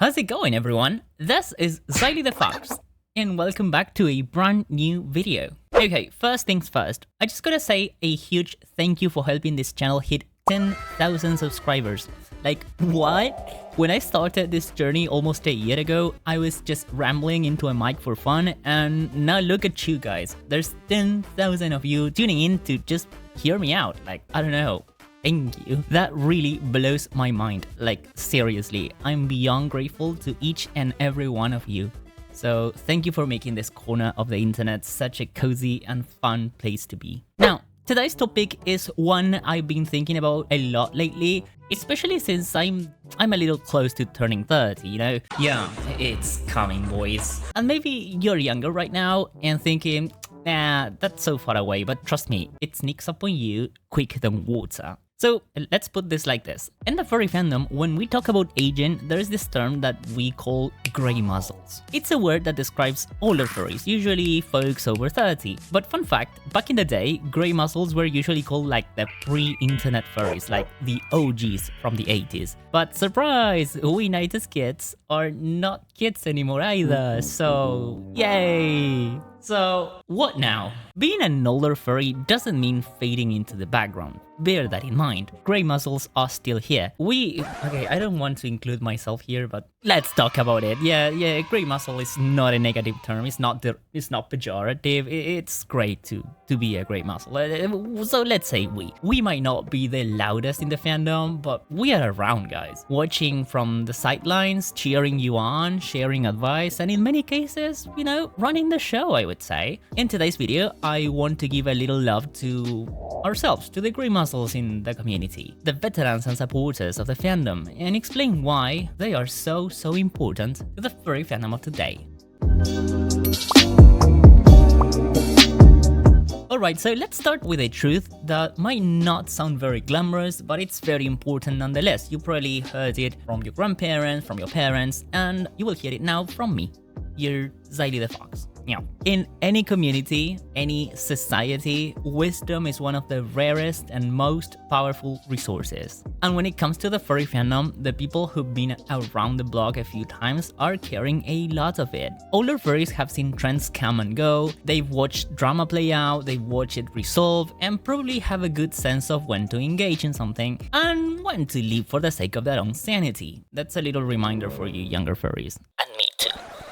How's it going, everyone? This is Xylee the Fox, and welcome back to a brand new video. Okay, first things first, I just gotta say a huge thank you for helping this channel hit 10,000 subscribers. Like, what? When I started this journey almost a year ago, I was just rambling into a mic for fun, and now look at you guys. There's 10,000 of you tuning in to just hear me out. Like, I don't know. Thank you. That really blows my mind. Like, seriously, I'm beyond grateful to each and every one of you. So thank you for making this corner of the internet such a cozy and fun place to be. Now, today's topic is one I've been thinking about a lot lately, especially since I'm a little close to turning 30, you know? Yeah, it's coming, boys. And maybe you're younger right now and thinking, nah, that's so far away, but trust me, it sneaks up on you quicker than water. So let's put this like this. In the furry fandom, when we talk about aging, there is this term that we call greymuzzles. It's a word that describes older furries, usually folks over 30. But fun fact, back in the day, greymuzzles were usually called like the pre-internet furries, like the OGs from the 80s. But surprise, we 90s kids are not kids anymore either, so yay! So, what now? Being an older furry doesn't mean fading into the background. Bear that in mind. Greymuzzles are still here. Okay, I don't want to include myself here, but let's talk about it. Yeah, greymuzzle is not a negative term. It's not pejorative. It's great to be a greymuzzle. So let's say we might not be the loudest in the fandom, but we are around, guys. Watching from the sidelines, cheering you on, sharing advice, and in many cases, you know, running the show, I would say. In today's video, I want to give a little love to ourselves, to the greymuzzles in the community, the veterans and supporters of the fandom, and explain why they are so important to the furry fandom of today. Alright, so let's start with a truth that might not sound very glamorous, but it's very important nonetheless. You probably heard it from your grandparents, from your parents, and you will hear it now from me, your Xylee the Fox. Now, in any community, any society, wisdom is one of the rarest and most powerful resources. And when it comes to the furry fandom, the people who've been around the block a few times are carrying a lot of it. Older furries have seen trends come and go, they've watched drama play out, they've watched it resolve, and probably have a good sense of when to engage in something and when to leave for the sake of their own sanity. That's a little reminder for you younger furries. And me too.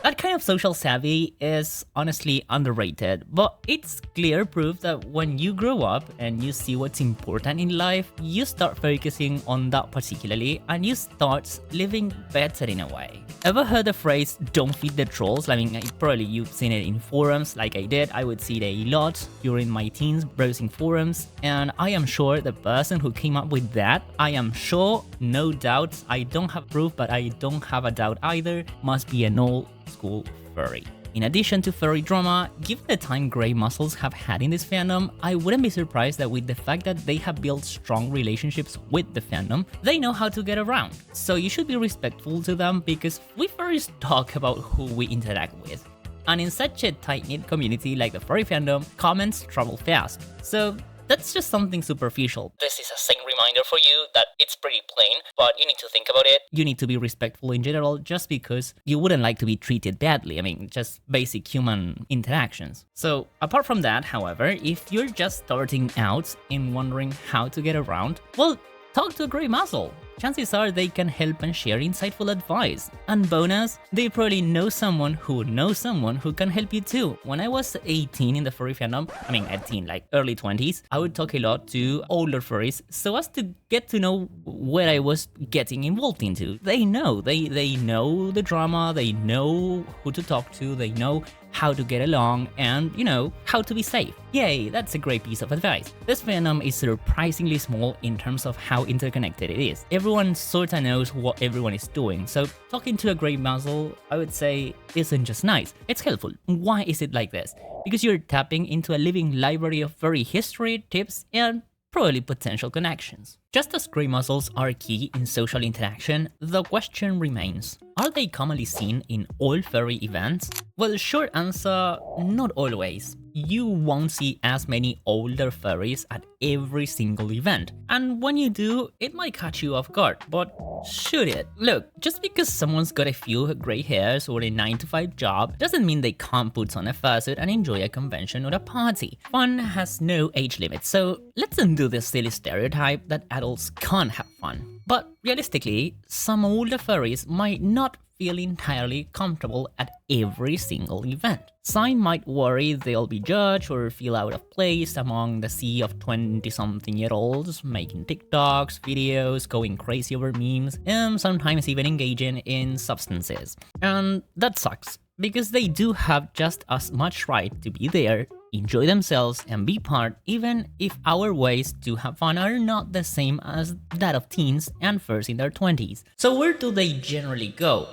That kind of social savvy is honestly underrated, but it's clear proof that when you grow up and you see what's important in life, you start focusing on that particularly and you start living better in a way. Ever heard the phrase, don't feed the trolls? I mean, probably you've seen it in forums like I did. I would see it a lot during my teens browsing forums, and I am sure the person who came up with that, I am sure, no doubt, I don't have proof, but I don't have a doubt either, must be an old school furry. In addition to furry drama, given the time greymuzzles have had in this fandom, I wouldn't be surprised that with the fact that they have built strong relationships with the fandom, they know how to get around. So you should be respectful to them because we furries talk about who we interact with. And in such a tight-knit community like the furry fandom, comments travel fast. So that's just something superficial. This is a same reminder for you that it's pretty plain, but you need to think about it. You need to be respectful in general just because you wouldn't like to be treated badly. I mean, just basic human interactions. So apart from that, however, if you're just starting out and wondering how to get around, well, talk to a greymuzzle. Chances are they can help and share insightful advice. And bonus, they probably know someone who knows someone who can help you too. When I was 18 in the furry fandom, I mean 18, like early 20s, I would talk a lot to older furries so as to get to know what I was getting involved into. They know, they know the drama, they know who to talk to, they know how to get along, and, you know, how to be safe. Yay, that's a great piece of advice. This fandom is surprisingly small in terms of how interconnected it is. Everyone sorta knows what everyone is doing, so talking to a greymuzzle, I would say, isn't just nice, it's helpful. Why is it like this? Because you're tapping into a living library of furry history, tips, and probably potential connections. Just as greymuzzles are key in social interaction, the question remains, are they commonly seen in all furry events? Well, short answer, not always. You won't see as many older furries at every single event, and when you do, it might catch you off guard, but should it? Look, just because someone's got a few grey hairs or a 9-to-5 job doesn't mean they can't put on a fursuit and enjoy a convention or a party. Fun has no age limit, so let's undo this silly stereotype that adults can't have fun. But realistically, some older furries might not feel entirely comfortable at every single event. Some might worry they'll be judged or feel out of place among the sea of 20-something-year-olds making TikToks, videos, going crazy over memes, and sometimes even engaging in substances. And that sucks, because they do have just as much right to be there, enjoy themselves, and be part, even if our ways to have fun are not the same as that of teens and furs in their 20s. So where do they generally go?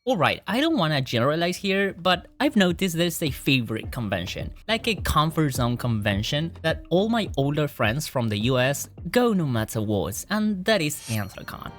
Alright, I don't wanna generalize here, but I've noticed there's a favorite convention, like a comfort zone convention that all my older friends from the US go no matter what, and that is Anthrocon.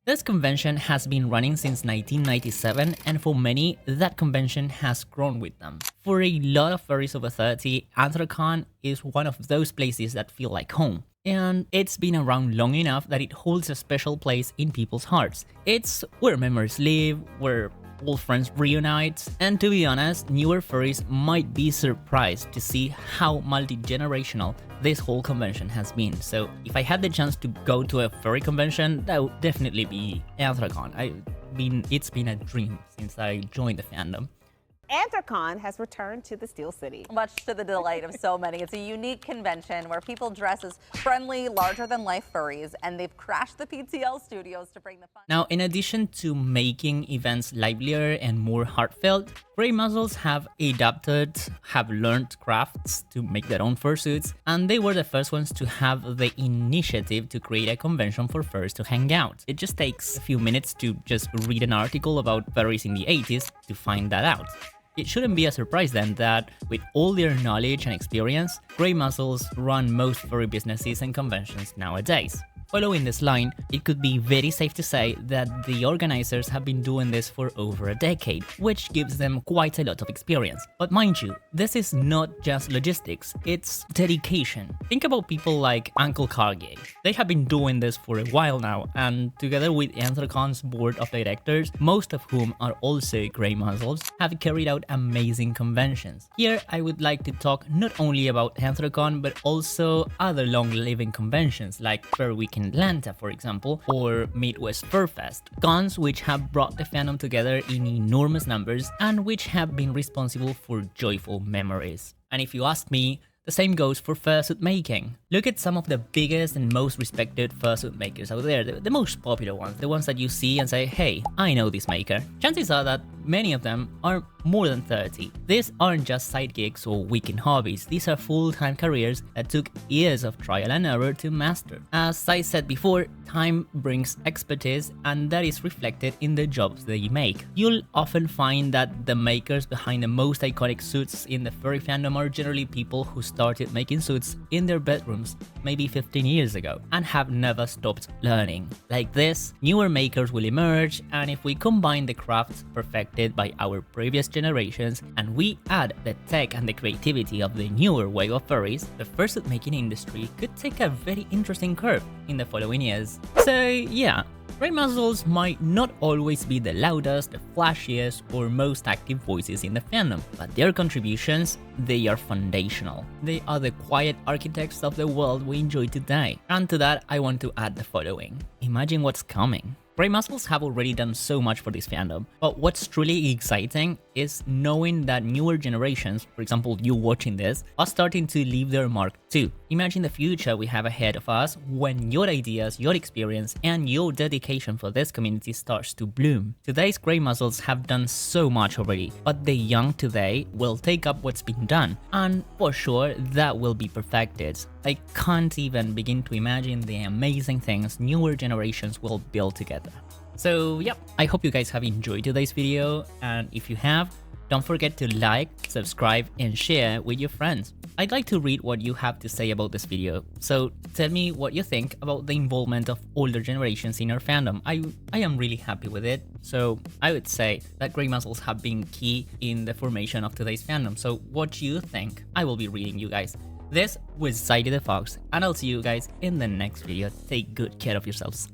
This convention has been running since 1997, and for many, that convention has grown with them. For a lot of furries over 30, Anthrocon is one of those places that feel like home. And it's been around long enough that it holds a special place in people's hearts. It's where memories live, where old friends reunite, and to be honest, newer furries might be surprised to see how multi-generational this whole convention has been. So if I had the chance to go to a furry convention, that would definitely be Anthrocon. It's been a dream since I joined the fandom. Anthrocon has returned to the Steel City. Much to the delight of so many. It's a unique convention where people dress as friendly, larger-than-life furries, and they've crashed the PTL studios to bring the fun. Now, in addition to making events livelier and more heartfelt, Greymuzzles have learned crafts to make their own fursuits, and they were the first ones to have the initiative to create a convention for furs to hang out. It just takes a few minutes to just read an article about furries in the 80s to find that out. It shouldn't be a surprise then that, with all their knowledge and experience, Greymuzzles run most furry businesses and conventions nowadays. Following this line, it could be very safe to say that the organizers have been doing this for over a decade, which gives them quite a lot of experience. But mind you, this is not just logistics, it's dedication. Think about people like Uncle Cargill. They have been doing this for a while now, and together with Anthrocon's board of directors, most of whom are also Greymuzzles, have carried out amazing conventions. Here, I would like to talk not only about Anthrocon, but also other long-living conventions like Fur Week in Atlanta, for example, or Midwest Fur Fest, cons which have brought the fandom together in enormous numbers and which have been responsible for joyful memories. And if you ask me, the same goes for fursuit making. Look at some of the biggest and most respected fursuit makers out there, the most popular ones, the ones that you see and say, hey, I know this maker. Chances are that many of them are more than 30. These aren't just side gigs or weekend hobbies, these are full-time careers that took years of trial and error to master. As I said before, time brings expertise, and that is reflected in the jobs they make. You'll often find that the makers behind the most iconic suits in the furry fandom are generally people who started making suits in their bedrooms maybe 15 years ago and have never stopped learning. Like this, newer makers will emerge, and if we combine the crafts perfected by our previous generations and we add the tech and the creativity of the newer wave of furries, the fursuit making industry could take a very interesting curve in the following years. So yeah, Greymuzzles might not always be the loudest, the flashiest, or most active voices in the fandom, but their contributions, they are foundational. They are the quiet architects of the world we enjoy today. And to that, I want to add the following. Imagine what's coming. Greymuzzles have already done so much for this fandom, but what's truly exciting is knowing that newer generations, for example you watching this, are starting to leave their mark too. Imagine the future we have ahead of us when your ideas, your experience, and your dedication for this community starts to bloom. Today's Greymuzzles have done so much already, but the young today will take up what's been done, and for sure that will be perfected. I can't even begin to imagine the amazing things newer generations will build together. So yep, I hope you guys have enjoyed today's video, and if you have, don't forget to like, subscribe, and share with your friends. I'd like to read what you have to say about this video, so tell me what you think about the involvement of older generations in our fandom. I am really happy with it, so I would say that greymuzzles have been key in the formation of today's fandom. So what do you think? I will be reading you guys. This was Sidey the Fox, and I'll see you guys in the next video. Take good care of yourselves.